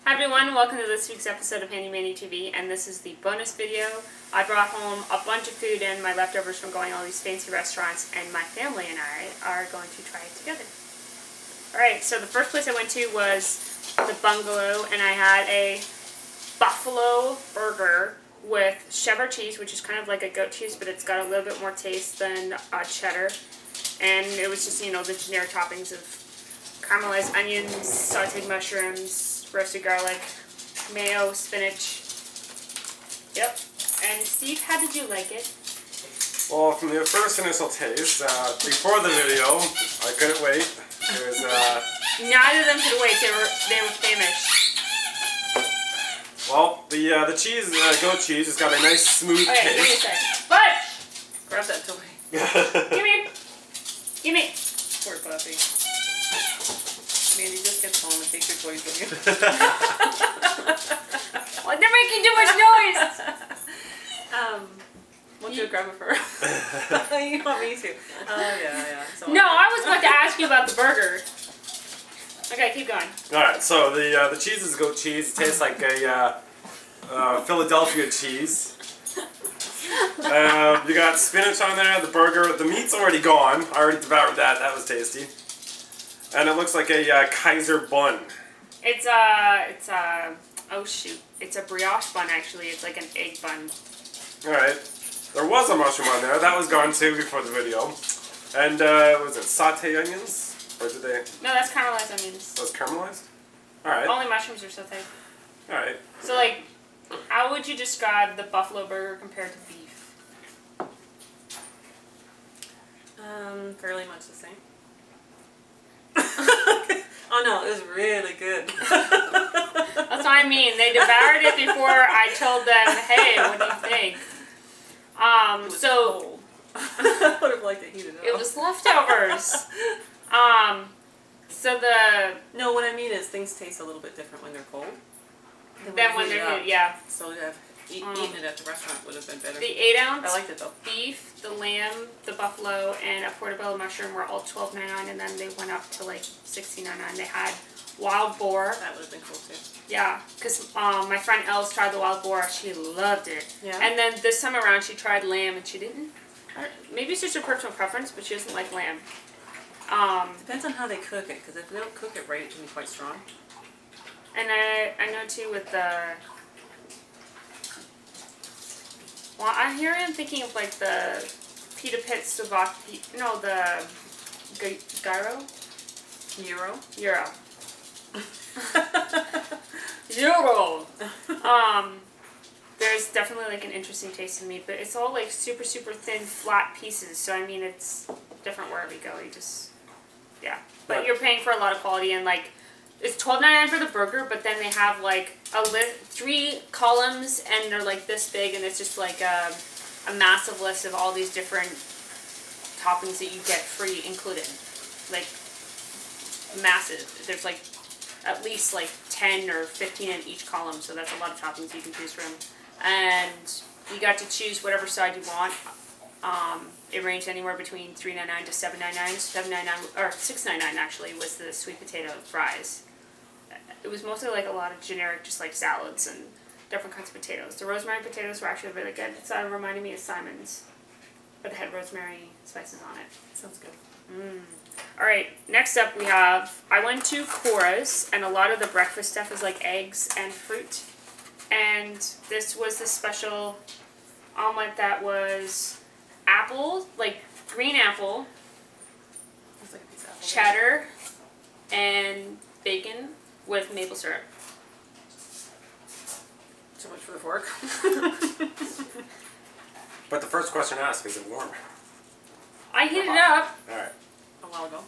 Hi everyone, welcome to this week's episode of Handy Mandy TV, and this is the bonus video. I brought home a bunch of food and my leftovers from going all these fancy restaurants, and my family and I are going to try it together. Alright, so the first place I went to was the Bungalow, and I had a buffalo burger with Chevre cheese, which is kind of like a goat cheese, but it's got a little bit more taste than Cheddar. And it was just, you know, the generic toppings of caramelized onions, sauteed mushrooms, roasted garlic, mayo, spinach. Yep. And Steve, how did you like it? Well, from the first initial taste, before the video, I couldn't wait. It was, Neither of them could wait. They were famished. Well, the cheese, goat cheese, has got a nice smooth taste. Give me a second. But grab that toy. Give me. Give me. Poor puppy. Mandy just gets home and takes your toys with you. Well, they're making too much noise. Why don't you grab it first? You want me to? Oh, yeah. So no, I was about to ask you about the burger. Okay, keep going. Alright, so the cheese is goat cheese. It tastes like a Philadelphia cheese. You got spinach on there, the burger. The meat's already gone. I already devoured that. That was tasty. And it looks like a Kaiser bun. It's oh shoot. It's a brioche bun, actually. It's like an egg bun. Alright. There was a mushroom on there. That was gone too before the video. And, was it sauteed onions? Or did they... No, that's caramelized onions. That's caramelized? Alright. Only mushrooms are sauteed. Alright. So, like, how would you describe the buffalo burger compared to beef? Fairly much the same. Oh no, it was really good. That's what I mean. They devoured it before I told them, hey, what do you think? So I would have liked to heat it up. It was leftovers. So no, what I mean is things taste a little bit different when they're cold than when they're heated. Yeah. So yeah, eating it at the restaurant would have been better. The 8-ounce I liked it though. Beef, the lamb, the buffalo, and a portobello mushroom were all $12.99, and then they went up to like $16.99. They had wild boar. That would have been cool too. Yeah, because my friend Els tried the wild boar. She loved it. Yeah. And then this time around, she tried lamb, and she didn't. Maybe it's just her personal preference, but she doesn't like lamb. Depends on how they cook it, because if they don't cook it right, it can be quite strong. And I know too with the... Well, I'm thinking of like the pita pit savati... No, the... Gyro? Euro. There's definitely like an interesting taste in meat, but it's all like super, super thin, flat pieces. So I mean, it's different wherever you go. You just... Yeah. But you're paying for a lot of quality, and like... It's $12.99 for the burger, but then they have like 3 columns, and they're like this big, and it's just like a massive list of all these different toppings that you get free included. Like, massive. There's like at least like 10 or 15 in each column, so that's a lot of toppings you can choose from. And you got to choose whatever side you want. It ranged anywhere between $3.99 to $7.99. $7.99 or $6.99 actually was the sweet potato fries. It was mostly like a lot of generic, just like salads and different kinds of potatoes. The rosemary potatoes were actually really good. It's reminding me of Simon's, but it had rosemary spices on it. Sounds good. Alright, next up we have, I went to CORA's, and a lot of the breakfast stuff is like eggs and fruit. And this was the special omelet that was apple, like green apple, Like a piece of apple. cheddar, and bacon with maple syrup. Too much for the fork. But the first question asked, is it warm? I heated it up. Alright. A while ago.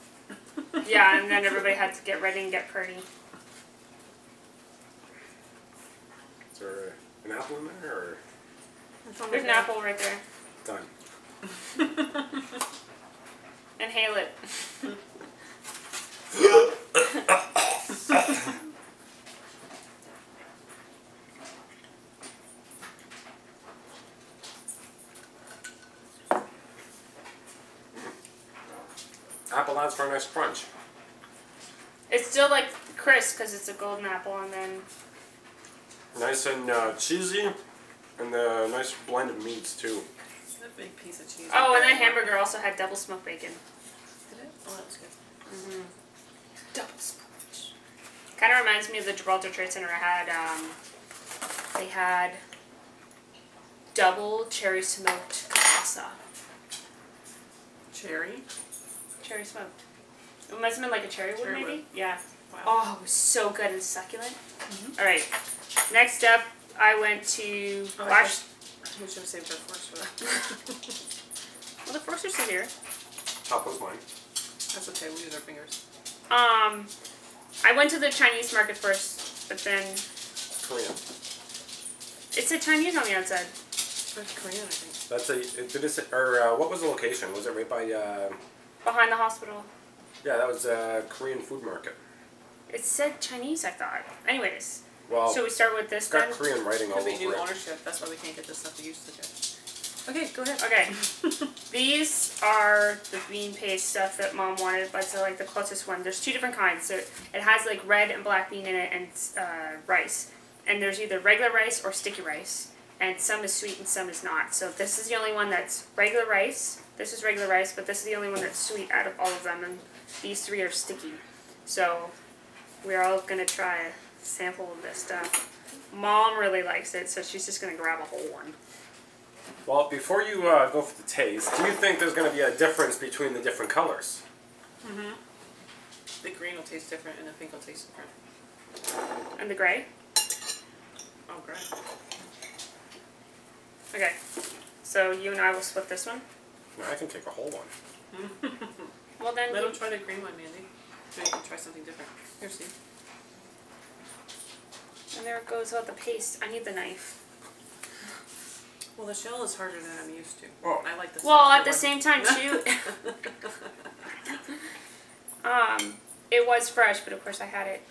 Yeah, and then everybody had to get ready and get pretty. Is there an apple in there, or...? There's an apple right there. Done. Inhale it. Apple adds for a nice crunch. It's still like crisp because it's a golden apple, and then Nice and cheesy, and a nice blend of meats too. A big piece of cheese. Oh, and that hamburger also had double smoked bacon. Did it? Oh, that was good. Mm-hmm. Double smoked. Kind of reminds me of the Gibraltar Trade Center. They had double cherry smoked kielbasa. Cherry? Cherry smoked. It must have been like a cherry wood, maybe? Wood. Yeah. Wow. Oh, it was so good and succulent. Alright, next up, I went to Wash. We should have saved our forks for that. Well, the forks are still here. Top was mine. That's okay, we use our fingers. I went to the Chinese market first, but then Korean. it said Chinese on the outside. That's Korean, I think. That's did it say, or what was the location? Was it right by, Behind the hospital. yeah, that was a Korean food market. It said Chinese, I thought. Anyways, Well, so we start with this it's got then? Korean writing all Because over we do it. ownership, that's why we can't get this stuff we used to get. Okay, go ahead. Okay. These are the bean paste stuff that Mom wanted, but it's like the closest one. There's two different kinds. So it has like red and black bean in it and rice. And there's either regular rice or sticky rice. And some is sweet and some is not. So this is the only one that's regular rice. This is regular rice, but this is the only one that's sweet out of all of them. And these three are sticky. So we're all going to try a sample of this stuff. Mom really likes it, so she's just going to grab a whole one. Well, before you go for the taste, do you think there's going to be a difference between the different colors? Mm-hmm. The green will taste different and the pink will taste different. And the gray? Oh, great. Okay. So you and I will split this one? No, I can take a whole one. Well then... Let them try the green one, Mandy. So you can try something different. Here, see. And there it goes without the paste. I need the knife. Well, the shell is harder than I'm used to. Oh. I like the Well, softer at the one. same time too... it was fresh, but of course I had it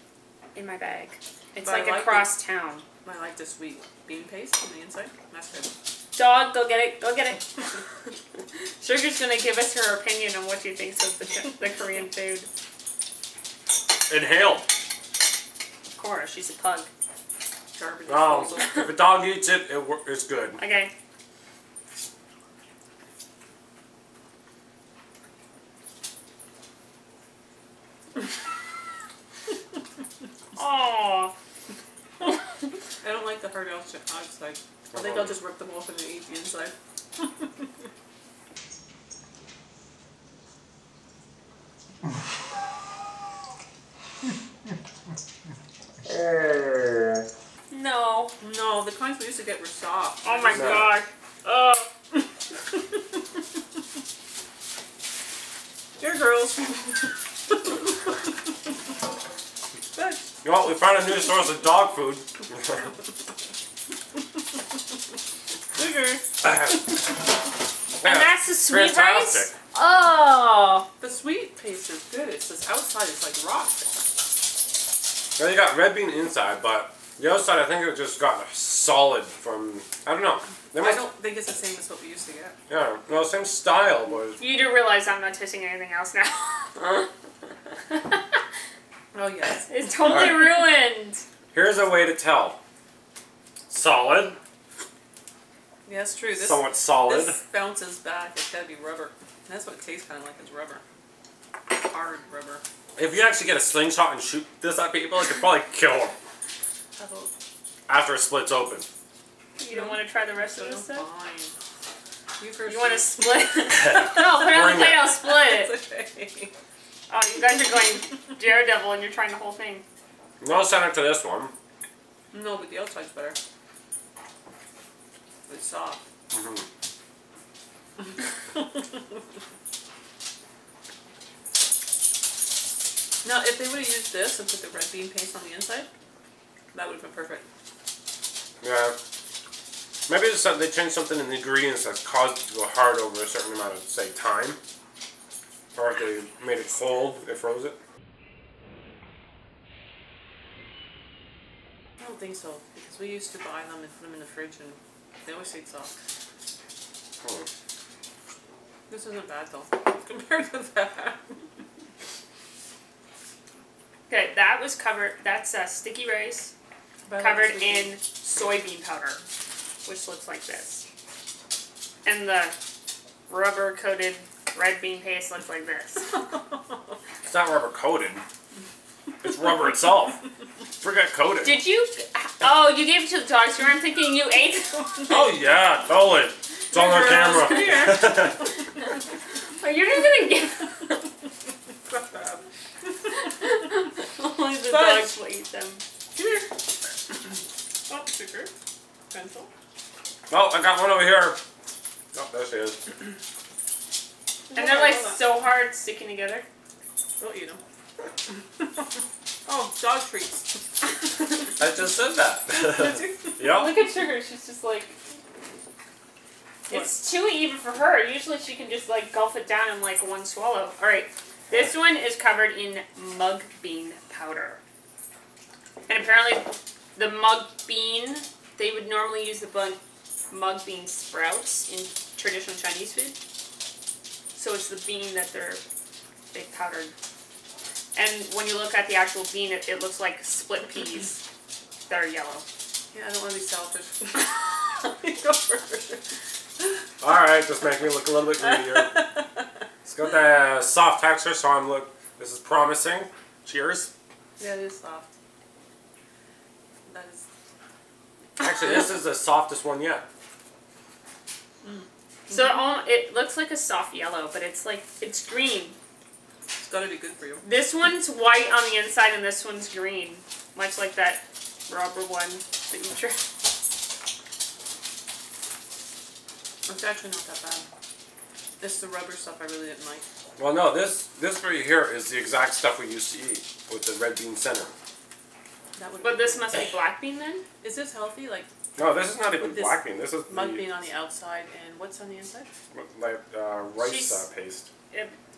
in my bag. It's But I like like across town. I like the sweet bean paste on the inside. That's good. Dog, go get it. Go get it. Sugar's going to give us her opinion on what she thinks of the Korean food. Inhale. Of course, she's a pug. Garbage No, disposal. if a dog eats it, it's good. Okay. Oh. I don't like the hard outside. I think I'll just rip them open and eat the inside. No. No, the kinds we used to get were soft. Oh my No. god. Oh. Here, girls. Good. You know what? We found a new source of dog food. Sugar. And that's the sweet Fantastic. rice? Oh. The sweet paste is good. It's this outside. It's like rock. Well, you got red bean inside, but the outside I think it just got solid from, I don't know. They I must- don't think it's the same as what we used to get. Yeah, well, same style, but You do realize I'm not tasting anything else now. Oh yes. It's totally ruined. here's a way to tell. Solid, Yeah, that's true. This, somewhat solid. this bounces back. It's gotta be rubber. That's what it tastes kind of like, is rubber. Hard rubber. If you actually get a slingshot and shoot this at people, it could probably kill them How about after it splits open. You don't want to try the rest of this stuff? fine. You first. You want to Steve. split? No, put it on the Bring plate, it. I'll split it. It's okay. Oh, you guys are going Daredevil and you're trying the whole thing. No center to this one. No, but the outside's better. It's soft. Now, if they would have used this and put the red bean paste on the inside, that would have been perfect. Yeah. Maybe it's something, they changed something in the ingredients that's caused it to go hard over a certain amount of, say, time. Or if they made it cold, they froze it. I don't think so, because we used to buy them and put them in the fridge and they always stayed soft. This isn't bad though, compared to that. Okay, that was covered. That's sticky rice. covered in soybean powder, which looks like this. And the rubber coated red bean paste looks like this. It's not rubber coated. It's rubber itself. Forget coated. Did you? Oh, you gave it to the dogs. You weren't thinking you ate them. Oh yeah, totally. It's on our camera. Oh, you're just gonna get. Only the dogs will eat them. Come here. Oh, sugar. Pencil. Oh, I got one over here. Oh, there she is. And they're like so hard sticking together. We'll eat them. Oh, dog treats. I just said that. Yep. Look at Sugar. She's just like. It's chewy even for her. Usually she can just like gulp it down in like one swallow. Alright. This one is covered in mug bean powder. And apparently the mug bean, they would normally use the mug bean sprouts in traditional Chinese food. So it's the bean that they powdered. And when you look at the actual bean, it looks like split peas that are yellow. Yeah, I don't want to be selfish. Go first. Alright, just make me look a little bit greedier. It's got that soft texture, so this is promising. Cheers. Yeah, it is soft. That is. Actually, this is the softest one yet. So it looks like a soft yellow, but it's green. It's gotta be good for you. This one's white on the inside and this one's green. Much like that rubber one that you tried. It's actually not that bad. It's the rubber stuff I really didn't like. Well, no, this right here is the exact stuff we used to eat with the red bean center. That would But this must be black bean then? Is this healthy? Like No, this is not even with this black bean. This is mug bean on the outside, and what's on the inside? like rice paste.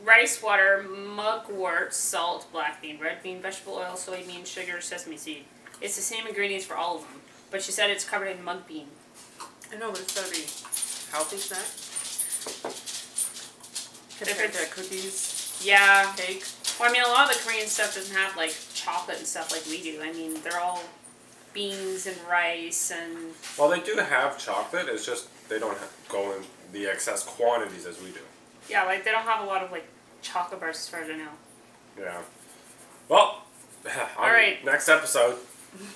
Rice water, mugwort, salt, black bean, red bean, vegetable oil, soybean, sugar, sesame seed. It's the same ingredients for all of them. But she said it's covered in mug bean. I know, but it's gotta be healthy snack. Compared to cookies, Yeah. cake. Well, I mean, a lot of the Korean stuff doesn't have like chocolate and stuff like we do. I mean, they're all beans and rice and. Well, they do have chocolate. It's just they don't go in the excess quantities as we do. Yeah, like they don't have a lot of like chocolate bars as far as I know. Yeah. Well, All right. Next episode.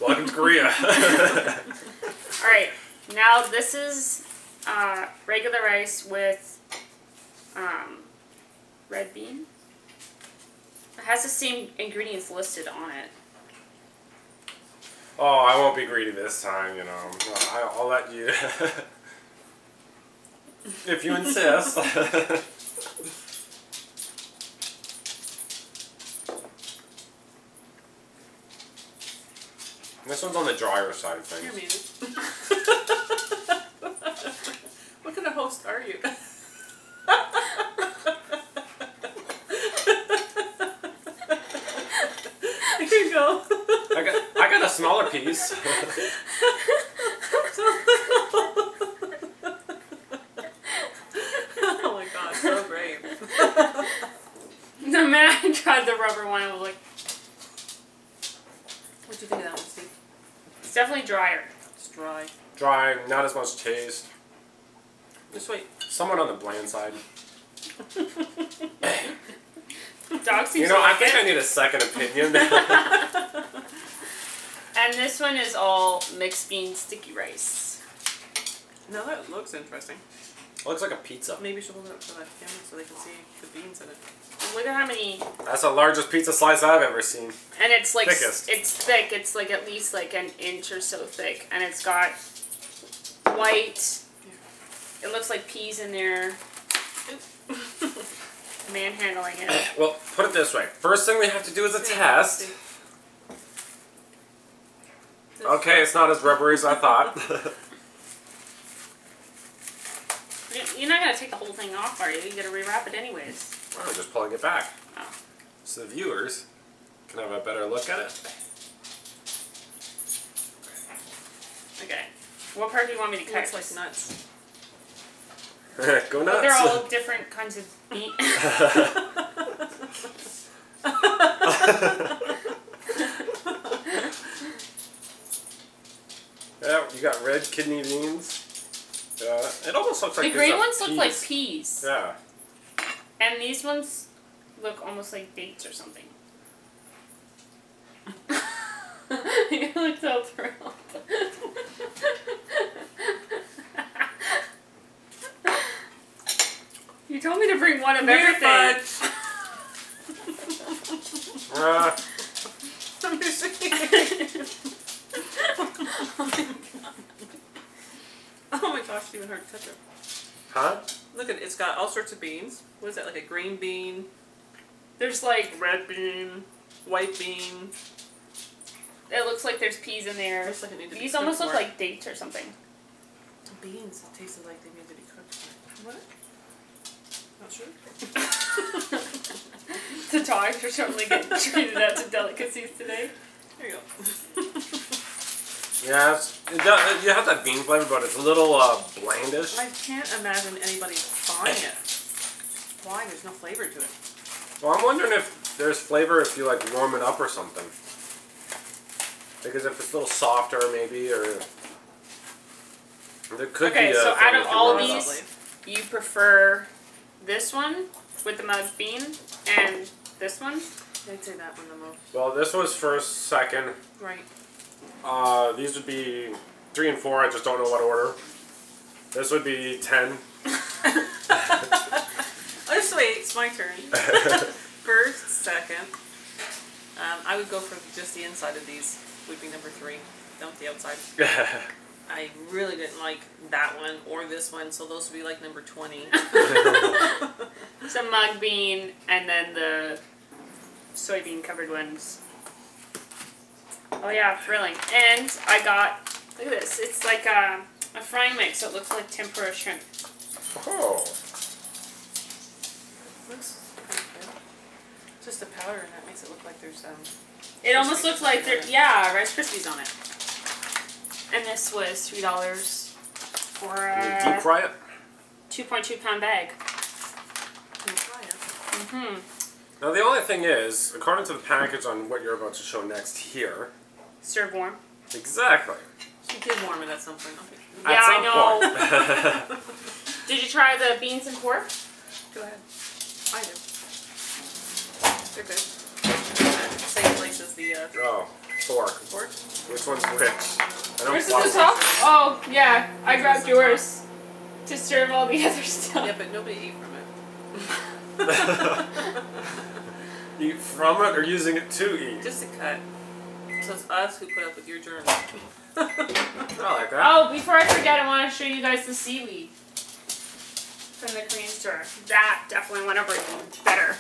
Welcome to Korea. All right. Now this is regular rice with red bean. It has the same ingredients listed on it. Oh, I won't be greedy this time, you know. I'll let you... if you insist. This one's on the drier side of You're things. muted. What kind of host are you? Here you go. I got a smaller piece. Oh my god, so great. The minute I tried the rubber one, I was like, What'd you think of that one, Steve? it's definitely drier. It's dry. Dry, not as much taste. Just wait. Somewhat on the bland side. Dog seems You know, to I like think I it. need a second opinion. And this one is all mixed bean sticky rice. Now that looks interesting. Looks like a pizza. Maybe you should hold it up to that camera so they can see the beans in it. Look at how many, That's the largest pizza slice I've ever seen. and it's like Thickest. it's thick. It's like at least like an inch or so thick, and it's got white. It looks like peas in there. Manhandling it. Well, put it this way. First thing we have to do is a test. Okay, it's not as rubbery as I thought. You're not gonna take the whole thing off, are you? You gotta rewrap it anyways. I'm just pulling it back. Oh. So the viewers can have a better look at it. Okay. What part do you want me to It cut? looks like nuts. Go nuts. They're all different kinds of bean. red kidney beans. It almost looks like the green ones peas. look like peas. Yeah. And these ones look almost like dates or something. You look so thrilled. You told me to bring one of everything. I'm just Oh my gosh, it's even hard to touch it. Huh? Look at it, it's got all sorts of beans. What is that, like a green bean, There's like, red bean, white bean? it looks like there's peas in there. Looks like it needs to be These cooked almost look more. like dates or something. Beans that tasted like they needed to be cooked. What? Not sure. The dogs are certainly getting treated out to delicacies today. There you go. Yeah, you have that bean flavor, but it's a little blandish. I can't imagine anybody buying it. Why? There's no flavor to it. Well, I'm wondering if there's flavor if you like warm it up or something. Because if it's a little softer, maybe, or there could be. Okay, so thing out of if you all warm it up. these, you prefer this one with the mug bean and this one? I'd say that one the most. Well, this was first, second. Right. These would be 3 and 4. I just don't know what order. This would be 10. Oh, just wait. It's my turn. First, second. I would go for just the inside of these. Would be number 3. Dump the outside. I really didn't like that one or this one, so those would be like number 20. Some mug bean and then the soybean covered ones. Oh yeah, thrilling. And I got, look at this, it's like a frying mix, so it looks like tempura shrimp. Oh. Looks kind of good. It's just a powder and that makes it look like there's It almost looks like there, yeah, Rice Krispies on it. And this was $3 for You deep fry it? 2.2 pound bag. Can you try it? Mm-hmm. Now the only thing is, according to the package on what you're about to show next here. Serve warm. Exactly. She did warm it at some point. Okay. Yeah, I know. Point. Did you try the beans and pork? Go ahead. I do. They're good. Same place as the Oh, pork. pork. Which one's which? I don't Yours is follow. the top? Oh, yeah. I grabbed yours to serve all the other stuff. Yeah, but nobody ate from it. Eat from it or using it to eat? Just a cut. So it's us who put up with your germs. I like that. Oh, before I forget, I want to show you guys the seaweed from the Korean store. That definitely went over better.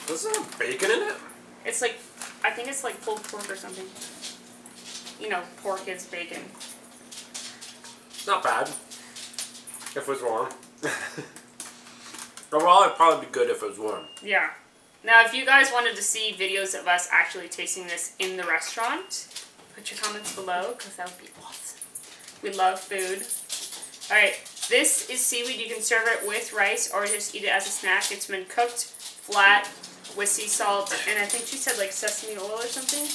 Does it have bacon in it? It's like, I think it's like pulled pork or something. You know, pork is bacon. Not bad. If it was warm. Overall, it'd probably be good if it was warm. Yeah. Now, if you guys wanted to see videos of us actually tasting this in the restaurant, put your comments below, because that would be awesome. We love food. Alright, this is seaweed. You can serve it with rice or just eat it as a snack. It's been cooked flat with sea salt, and I think she said like sesame oil or something.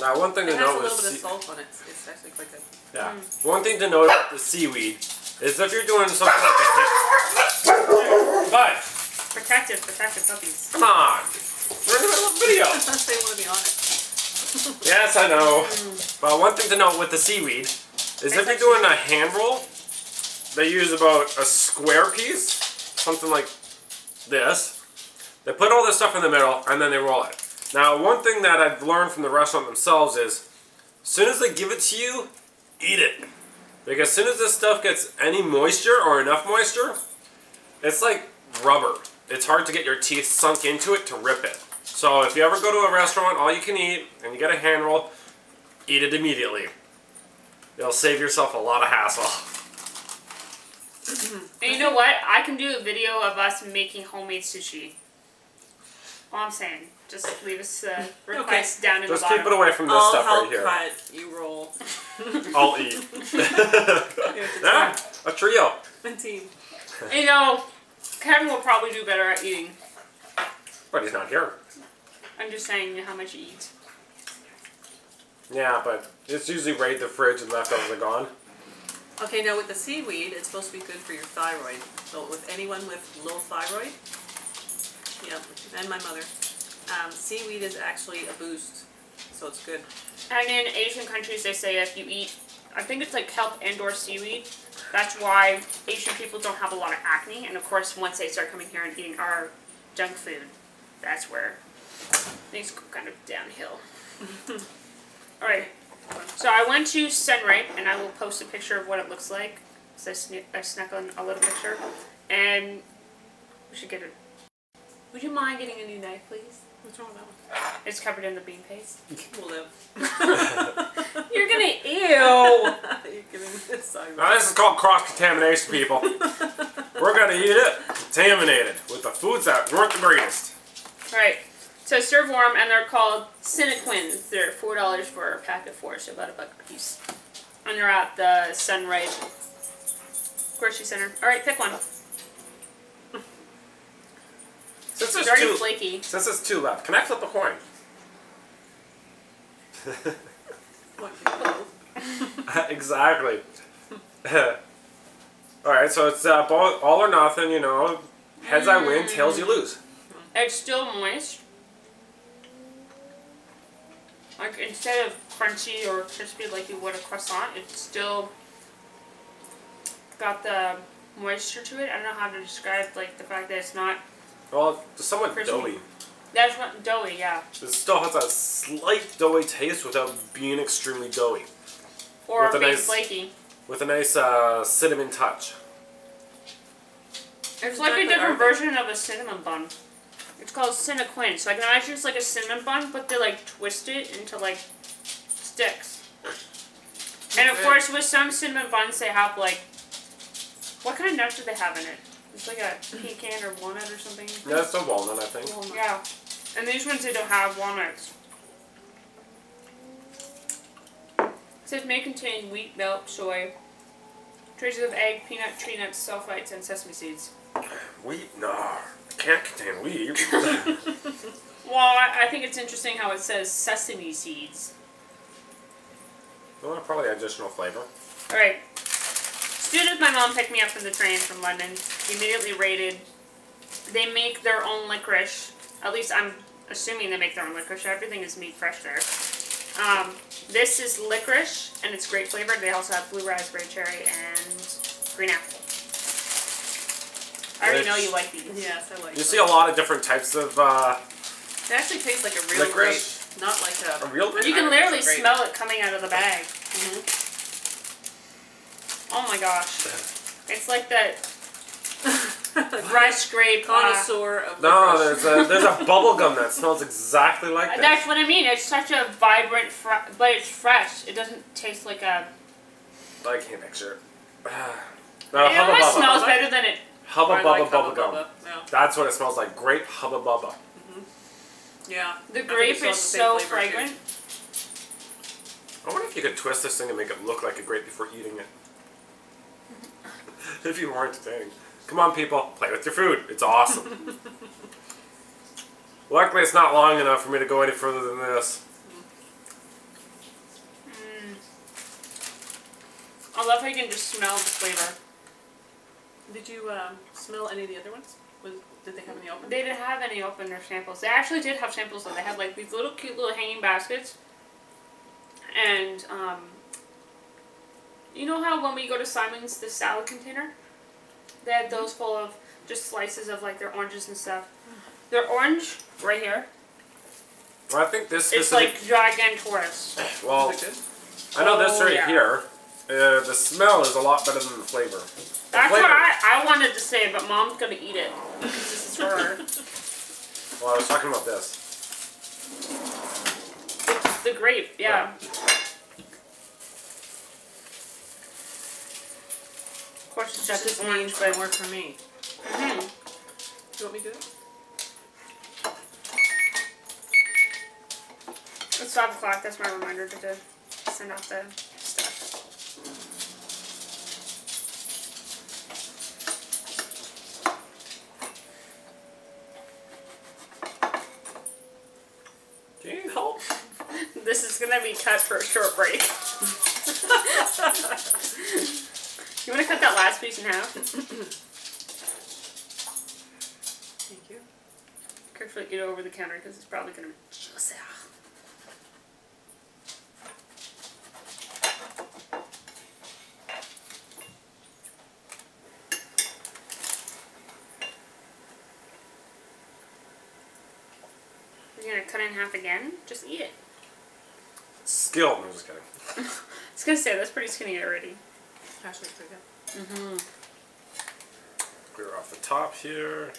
Now, one thing It to has a note little is... bit of salt on it. It's actually quite good. Yeah. One thing to note about the seaweed is if you're doing something like but Protective puppies. come on, we're in the middle of a video. They want to be on it. Yes, I know. But one thing to note with the seaweed is if you're doing a hand roll, they use about a square piece, something like this. They put all this stuff in the middle and then they roll it. Now, one thing that I've learned from the restaurant themselves is, as soon as they give it to you, eat it. Because as soon as this stuff gets any moisture or enough moisture, it's like rubber. It's hard to get your teeth sunk into it to rip it. So if you ever go to a restaurant, all you can eat, and you get a hand roll, eat it immediately. It'll save yourself a lot of hassle. And you know what? I can do a video of us making homemade sushi. All I'm saying. Just leave us a request down in Just the bottom. keep it away from this I'll stuff help right here. cut, you roll. I'll eat. Yeah, a trio. A team. You know, Kevin will probably do better at eating. But he's not here. I'm just saying how much you eat. Yeah, but it's usually right in the fridge and leftovers are gone. Okay, now with the seaweed, it's supposed to be good for your thyroid. So with anyone with low thyroid, yeah, and my mother, seaweed is actually a boost. So it's good. And in Asian countries, they say if you eat, I think it's like kelp and/or seaweed. That's why Asian people don't have a lot of acne. And of course, once they start coming here and eating our junk food, that's where things go kind of downhill. All right. So I went to Sunripe, and I will post a picture of what it looks like. So I snuck on a little picture, and we should get it. Would you mind getting a new knife, please? What's wrong with that one? It's covered in the bean paste. We'll live. You're gonna ew. You're giving me this side. Now this is called cross-contamination, people. We're gonna eat it contaminated with the foods that weren't the greatest. All right. So serve warm, and they're called Cinequins. They're $4 for a pack of 4, so about $1 a piece. And they're at the Sunripe grocery center. All right, pick one. Since It's there's already two, flaky. since there's 2 left, can I flip a coin? What? Exactly. Alright, so it's all or nothing, you know. Heads I win, tails you lose. It's still moist. Like, instead of crunchy or crispy like you would a croissant, it's still got the moisture to it. I don't know how to describe, like, the fact that it's not Well, it's somewhat crispy. doughy. That's what doughy, yeah. It still has a slight doughy taste without being extremely doughy. Or With a being nice- flaky. With a nice cinnamon touch. It's like a different version of a cinnamon bun. It's called Cinequin. So I can imagine it's like a cinnamon bun, but they like twist it into like sticks. And of Okay. course, with some cinnamon buns, they have like, what kind of nuts do they have in it? It's like a pecan or walnut or something. Yeah, it's a walnut, I think. Walnut. Yeah. And these ones, they don't have walnuts. It says may contain wheat, milk, soy, traces of egg, peanut, tree nuts, sulfites, and sesame seeds. Wheat? No. It can't contain wheat. Well, I think it's interesting how it says sesame seeds. Well, probably additional flavor. Alright. Students my mom picked me up from the train from London. Immediately rated. They make their own licorice. At least I'm assuming they make their own licorice. Everything is meat fresh there. This is licorice, and it's great flavor. They also have blue raspberry, cherry, and green apple. I already know you like these. Yes, I like You them. see a lot of different types of It actually tastes like a real licorice. grape, not like a a. real grape. You can literally Great. smell it coming out of the bag. Oh my gosh. It's like that fresh grape. Connoisseur of No, licorice. there's a bubble gum that smells exactly like that. That's what I mean. It's such a vibrant, but it's fresh. It doesn't taste like a. I can't picture it. It Hubba almost Bubba. smells better than it. Hubba I Bubba like bubble Hubba gum. Bubba, yeah. That's what it smells like. Grape Hubba Bubba. Yeah. The I think grape it still is has the same so flavor, too. fragrant. I wonder if you could twist this thing and make it look like a grape before eating it. It'd be more entertaining. Come on, people. Play with your food. It's awesome. Luckily, it's not long enough for me to go any further than this. I love how you can just smell the flavor. Did you smell any of the other ones? Did they have any open? They didn't have any open or samples. They actually did have samples though. They had like these little cute little hanging baskets. And you know how when we go to Simon's, the salad container, they had those full of just slices of like their oranges and stuff. Their orange right here. Well, I think this It's specific... like gigantorous. Well, Is it good? I know this Oh, right yeah. here. The smell is a lot better than the flavor. The That's flavor, what I wanted to say, but Mom's gonna eat it. This is for her. Well, I was talking about this. It's the grape, yeah. Of course, it's That just just orange, means but more for me. mhm. Do you want me to do it? It's 5 o'clock. That's my reminder to send out the stuff. Do you need help? The this is gonna be cut for a short break. You want to cut that last piece in half? Thank you. Carefully get it over the counter because it's probably gonna just out. You're gonna cut it in half again? Just eat it. Skill. I'm just kidding. I was gonna say, that's pretty skinny already. Actually, pretty good. Clear off the top here.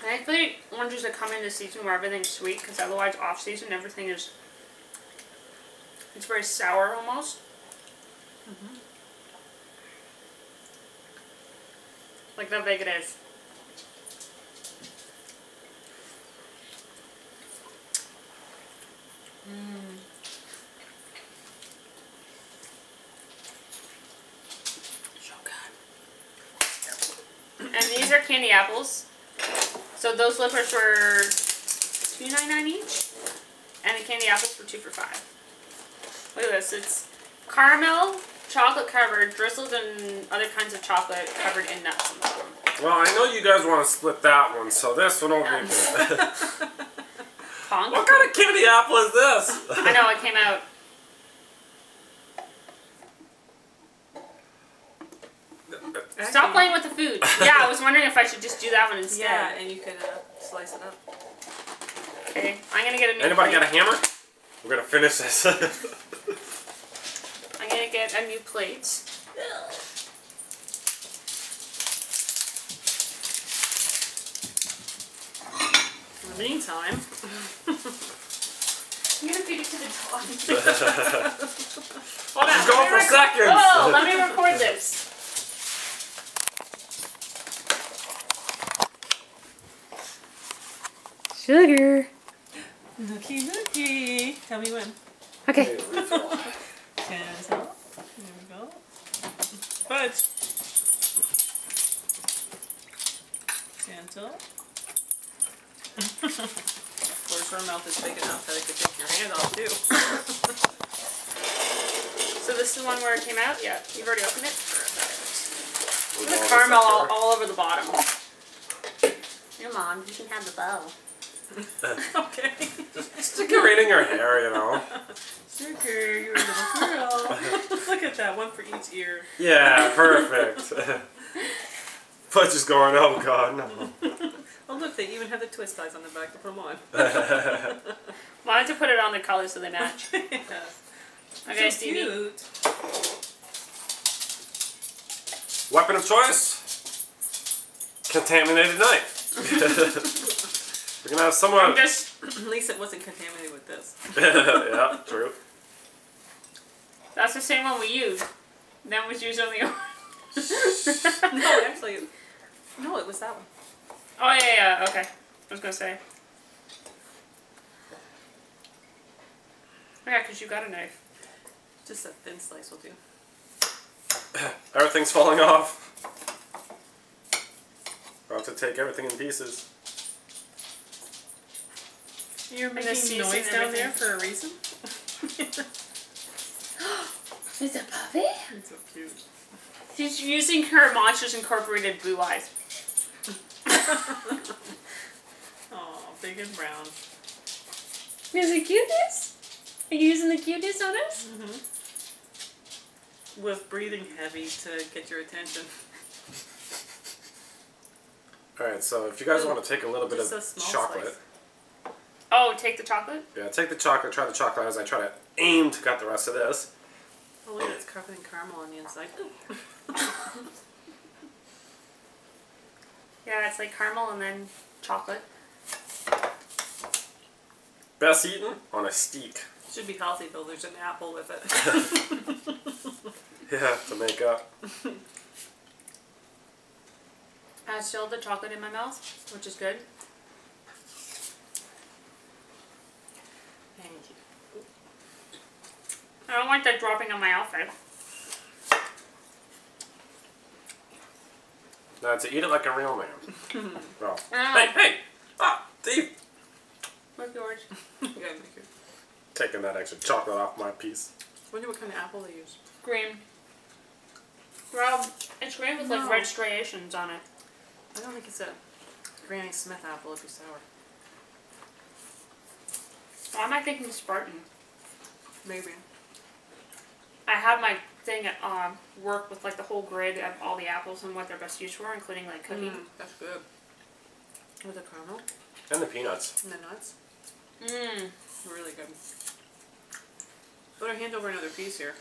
I actually want to come into season where everything's sweet, because otherwise off season everything is, it's very sour almost. Like how big it is. So good. And these are candy apples. So those slippers were $2.99 each, and the candy apples were 2 for $5. Look at this. It's caramel, chocolate covered, drizzled in other kinds of chocolate covered in nuts on the bottom. Well, I know you guys want to split that one, so this one over here. What kind of candy apple is this? I know, it came out. Stop playing with the food. Yeah, I was wondering if I should just do that one instead. Yeah, and you could slice it up. Okay, I'm gonna get a new Anybody plate. got a hammer? We're gonna finish this. I'm gonna get a new plate. In the meantime, I'm gonna feed it to the dog. Hold on, go for seconds. Oh, let me record this. Sugar. nookie nookie. Tell me when. Okay. Cancel. There we go. Fudge. Gentle. Of course, her mouth is big enough that it could take your hand off too. So this is the one where it came out? Yeah. You've already opened it? We'll The roll this caramel up all over the bottom. Your mom, you can have the bow. Okay. Just stick it right in your hair, you know. Sugar, you're a little girl. Look at that, one for each ear. Yeah, perfect. Fudge is going, oh god, no. Oh look, they even have the twist ties on the back to put them on. Wanted to put it on the color so they match. Yeah. Okay, So Stevie. cute. Weapon of choice? Contaminated knife. We're gonna have someone. I'm just... At least it wasn't contaminated with this. Yeah, true. That's the same one we used. Then was used on the orange. No, actually, no, it was that one. Oh, yeah, okay. I was gonna say. Yeah, because you got a knife. Just a thin slice will do. Everything's falling off. About to take everything in pieces. You're And the making season noise and down there everything. for a reason? Is it puppy? It's so cute. She's using her Monsters Incorporated blue eyes. Oh, big and brown. Is it cuteness? Are you using the cuteness on us? Mm-hmm. With breathing heavy to get your attention. Alright, so if you guys want to take a little bit Just a of small chocolate. slice. Oh, take the chocolate? Yeah, take the chocolate, try the chocolate as I try to aim to cut the rest of this. Oh, look, it's covered in caramel on the inside. Ooh. Yeah, it's like caramel and then chocolate. Best eaten on a steak. Should be healthy though, there's an apple with it. Yeah, to make up. I still have the chocolate in my mouth, which is good. Thank you. I don't like that dropping on my outfit. Now to eat it like a real man. Well, I don't hey, know. hey! Ah, thief! Where's yours? You gotta make it. Taking that extra chocolate off my piece. I wonder what kind of apple they use. Green. Well, it's green with like red striations on it. I don't think it's a Granny Smith apple. It'd be sour. Why am I thinking Spartan? Maybe. I have my thing at work with like the whole grid of all the apples and what they're best used for, including like cooking. That's good. With the caramel. And the peanuts. And the nuts. Mmm. Really good. Put our hand over another piece here.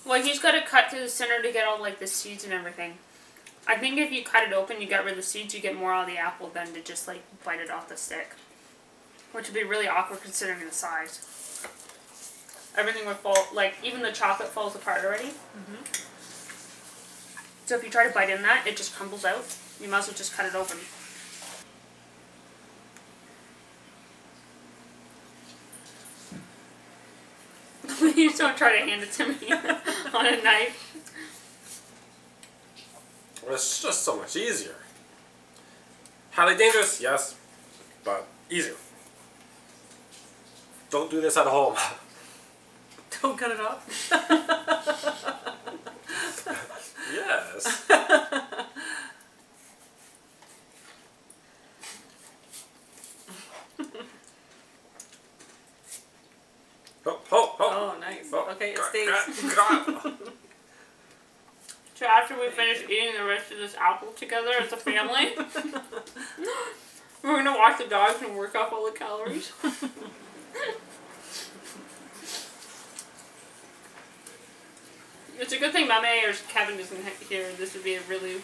Well, he's got to cut through the center to get all like the seeds and everything. I think if you cut it open, you get rid of the seeds, you get more out of the apple than to just like bite it off the stick. Which would be really awkward considering the size. Everything would fall, like even the chocolate falls apart already. So if you try to bite in that, it just crumbles out. You might as well just cut it open. Please don't try to hand it to me on a knife. Well, it's just so much easier. Highly dangerous, yes, but easier. Don't do this at home. Don't cut it off. Yes. Oh, nice. Okay, it stays. So after we finish eating the rest of this apple together as a family, we're going to walk the dogs and work off all the calories. It's a good thing Mame or Kevin isn't here. This would be a really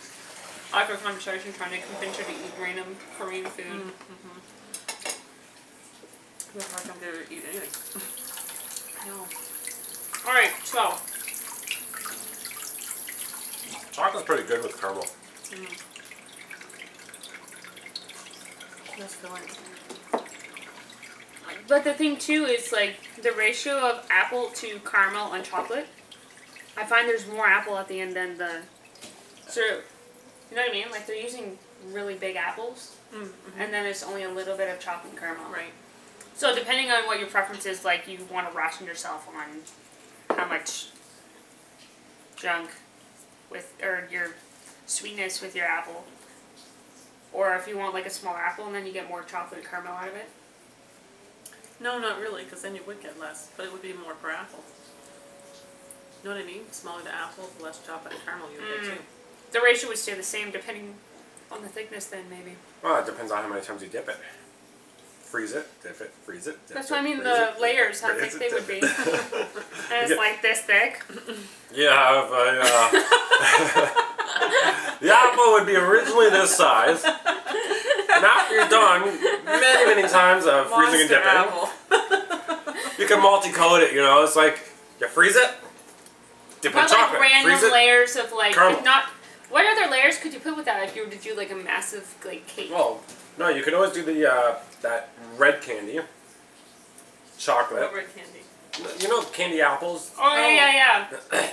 awkward conversation trying to convince her to eat random Korean food. Looks like I'm going to eat anything. No. Alright, so. Chocolate's pretty good with caramel. That's filling. But the thing too is like the ratio of apple to caramel on chocolate. I find there's more apple at the end than the. So, you know what I mean? Like they're using really big apples, and then there's only a little bit of chocolate and caramel. Right. So depending on what your preference is, like you want to ration yourself on how much junk with or your sweetness with your apple, or if you want like a small apple and then you get more chocolate and caramel out of it. No, not really, because then you would get less, but it would be more per apple. You know what I mean? The smaller the apple, the less chocolate and caramel you would get too. The ratio would stay the same depending on the thickness then maybe. Well, it depends on how many times you dip it. Freeze it, dip it, freeze it, dip That's it, what I mean, freeze the it, layers, how freeze thick it, they would dip be. it. And it's like this thick. You have the apple would be originally this size. And after you're done, many times of freezing and dipping, apple. you can multi-coat it, you know, it's like, you freeze it, dip in But chocolate, like freeze random it, layers of like, caramel. if not, what other layers could you put with that if you were to do like a massive like cake? Well, no, you can always do the, that red candy, chocolate. What red candy? You know candy apples? Oh, yeah.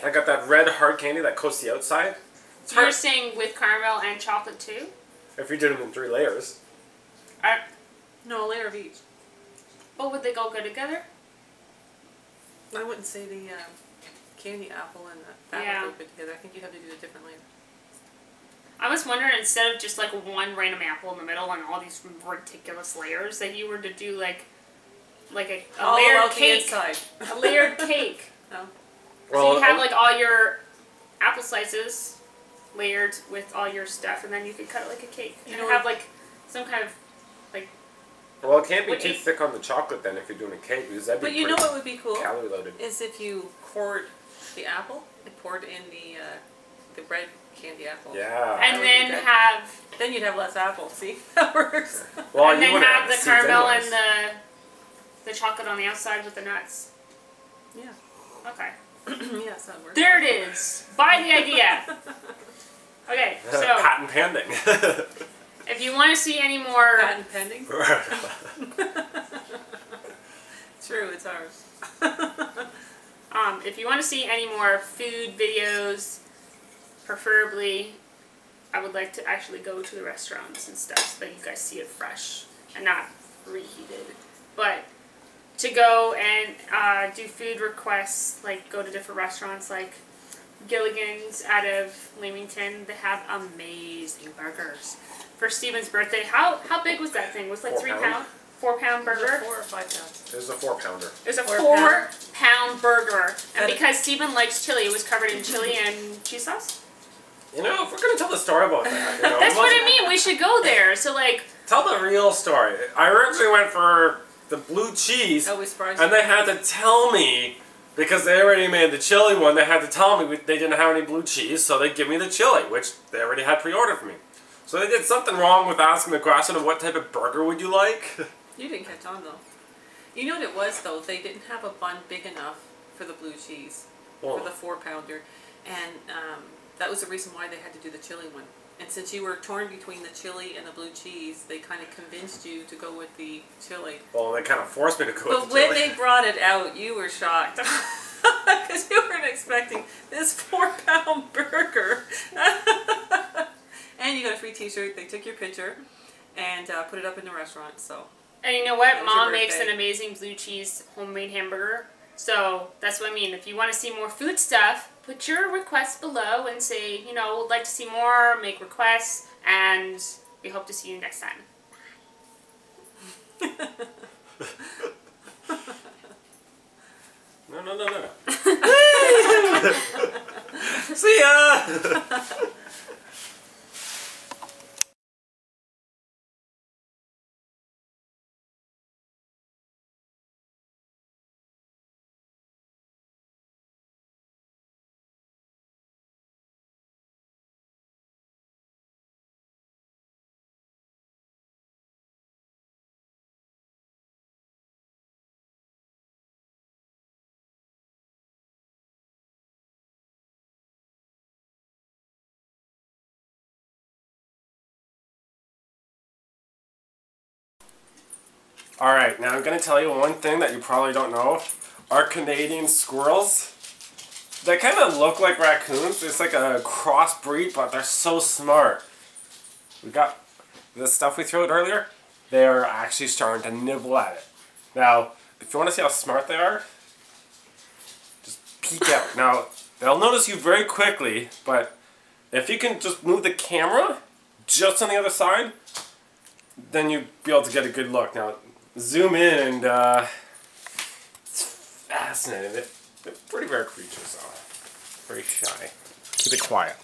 I got that red hard candy that coats the outside. It's You're hard saying with caramel and chocolate too? if you did them in 3 layers. No, a layer of each. Oh, would they go good together? I wouldn't say the candy apple and the apple go good together. I think you have to do it differently. I was wondering, instead of just like one random apple in the middle and all these ridiculous layers, that you were to do like a layered cake. A layered cake. No. So you have like all your apple slices layered with all your stuff, and then you could cut it like a cake. And have like some kind of like. Well, it can't be too thick on the chocolate then if you're doing a cake, because that'd be But you know what would be cool? calorie loaded. Is if you poured the apple and poured in the red candy apple. Yeah. And then have. Then you'd have less apple. See, that works. Well, and you then wouldn't have the seeds caramel anyways. and the chocolate on the outside with the nuts. Yeah. Okay. Yes, that works. There it is. Buy the idea. Okay, so patent pending. if you want to see any more, Patent pending. True, it's ours. if you want to see any more food videos, preferably, I would like to actually go to the restaurants and stuff so that you guys see it fresh. and not reheated. But to go and do food requests, like go to different restaurants like Gilligan's out of Leamington, they have amazing burgers. For Stephen's birthday, how big was that thing? Was it like 3 pound? 4 pound burger? 4 or 5 pounds. It was a 4 pounder. It was a 4 pound burger. And because Stephen likes chili, it was covered in chili and cheese sauce. You know, if we're going to tell the story about that, you know. That's what I mean. We should go there. So, like... Tell the real story. I originally went for the blue cheese. Oh, we surprised and they had to tell me, because they already made the chili one, they had to tell me they didn't have any blue cheese, so they'd give me the chili, which they already had pre-ordered for me. So they did something wrong with asking the question of what type of burger would you like? You didn't catch on, though. You know what it was, though? They didn't have a bun big enough for the blue cheese, for the 4 pounder. And that was the reason why they had to do the chili one. And since you were torn between the chili and the blue cheese, they kind of convinced you to go with the chili. Well, they kind of forced me to go with the chili. But when they brought it out, you were shocked. Because you weren't expecting this 4 pound burger. And you got a free t-shirt. They took your picture and put it up in the restaurant, so... And you know what? Mom makes an amazing blue cheese homemade hamburger. So that's what I mean. If you want to see more food stuff, put your requests below and say, you know, would like to see more, make requests, and we hope to see you next time. No. See ya! Alright, now I'm going to tell you one thing that you probably don't know. Our Canadian squirrels, they kind of look like raccoons. It's like a crossbreed, but they're so smart. We got this stuff we threw out earlier. They're actually starting to nibble at it. Now, if you want to see how smart they are, just peek out. Now, they'll notice you very quickly, but if you can just move the camera just on the other side, then you'll be able to get a good look. Now, zoom in and it's fascinating. They're pretty rare creatures, though. Very shy. Keep it quiet.